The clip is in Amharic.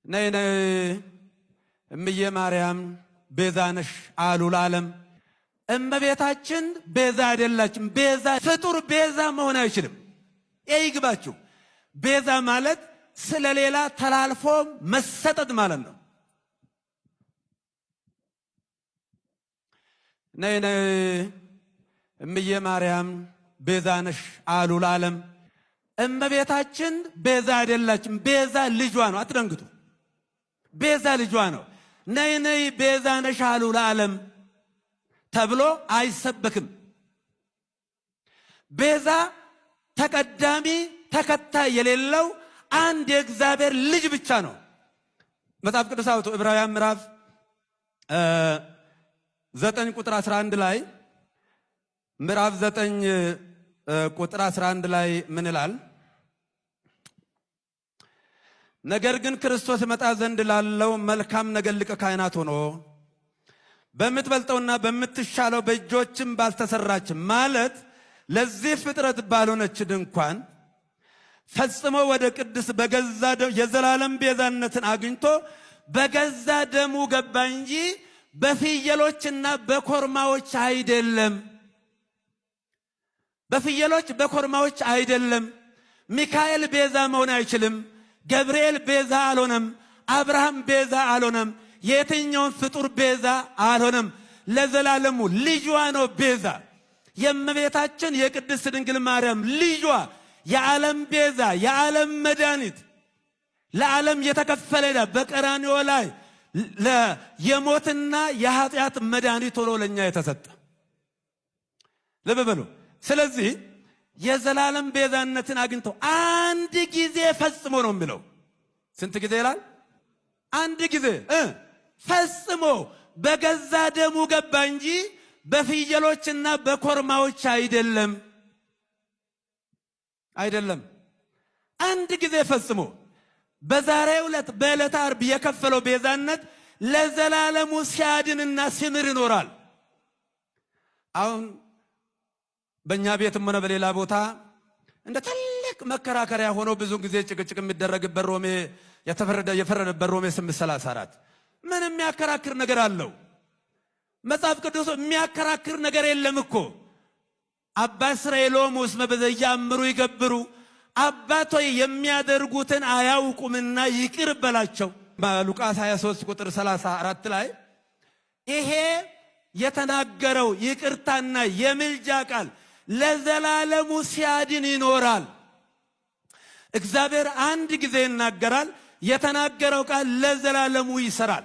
ነይ ነይ እምዬ ማርያም ቤዛ ነሽ አሉ ለዓለም። እመቤታችን ቤዛ አይደላችም። ቤዛ ፍጡር ቤዛ መሆን አይችልም። ይግባችሁ። ቤዛ ማለት ስለሌላ ተላልፎ መሰጠት ማለት ነው። ነይ ነይ እምዬ ማርያም ቤዛ ነሽ አሉ ለዓለም። እመቤታችን ቤዛ አይደላችም። ቤዛ ልጇ ነው። አትደንግጡ። ቤዛ ልጇ ነው። ነይ ነይ ቤዛ ነሽ አሉ ለዓለም ተብሎ አይሰበክም። ቤዛ ተቀዳሚ ተከታይ የሌለው አንድ የእግዚአብሔር ልጅ ብቻ ነው። መጽሐፍ ቅዱስ አውጡ ዕብራውያን ምዕራፍ 9 ቁጥር 11 ላይ ምዕራፍ 9 ቁጥር 11 ላይ ምን ይላል? ነገር ግን ክርስቶስ መጣ ዘንድ ላለው መልካም ነገር ሊቀ ካህናት ሆኖ በምትበልጠውና በምትሻለው በእጆችም ባልተሰራች ማለት ለዚህ ፍጥረት ባልሆነች ድንኳን ፈጽሞ ወደ ቅድስ በገዛ ደሙ የዘላለም ቤዛነትን አግኝቶ በገዛ ደሙ ገባ እንጂ በፍየሎችና በኮርማዎች አይደለም። በፍየሎች በኮርማዎች አይደለም። ሚካኤል ቤዛ መሆን አይችልም። ገብርኤል ቤዛ አልሆነም። አብርሃም ቤዛ አልሆነም። የትኛውን ፍጡር ቤዛ አልሆነም። ለዘላለሙ ልጇ ነው ቤዛ። የእመቤታችን የቅድስት ድንግል ማርያም ልጇ የዓለም ቤዛ፣ የዓለም መድኃኒት፣ ለዓለም የተከፈለ ዕዳ በቀራንዮ ላይ የሞትና የኃጢአት መድኃኒት ሆኖ ለእኛ የተሰጠ ልብ በሉ። ስለዚህ የዘላለም ቤዛነትን አግኝቶ አንድ ጊዜ ፈጽሞ ነው የሚለው። ስንት ጊዜ ይላል? አንድ ጊዜ ፈጽሞ በገዛ ደሙ ገባ እንጂ በፍየሎችና በኮርማዎች አይደለም። አይደለም። አንድ ጊዜ ፈጽሞ በዛሬው ዕለት በዕለተ ዓርብ የከፈለው ቤዛነት ለዘላለሙ ሲያድንና ሲምር ይኖራል። አሁን በእኛ ቤትም ሆነ በሌላ ቦታ እንደ ትልቅ መከራከሪያ ሆኖ ብዙ ጊዜ ጭቅጭቅ የሚደረግበት ሮሜ የፈረደበት ሮሜ 8:34 ምን የሚያከራክር ነገር አለው? መጽሐፍ ቅዱስ የሚያከራክር ነገር የለም እኮ። አባ እስራኤሎም ውስጥ በዘያምሩ ይገብሩ፣ አባቶይ የሚያደርጉትን አያውቁምና ይቅር በላቸው። በሉቃስ 23 ቁጥር 34 ላይ ይሄ የተናገረው ይቅርታና የምልጃ ቃል ለዘላለሙ ሲያድን ይኖራል። እግዚአብሔር አንድ ጊዜ ይናገራል፣ የተናገረው ቃል ለዘላለሙ ይሰራል።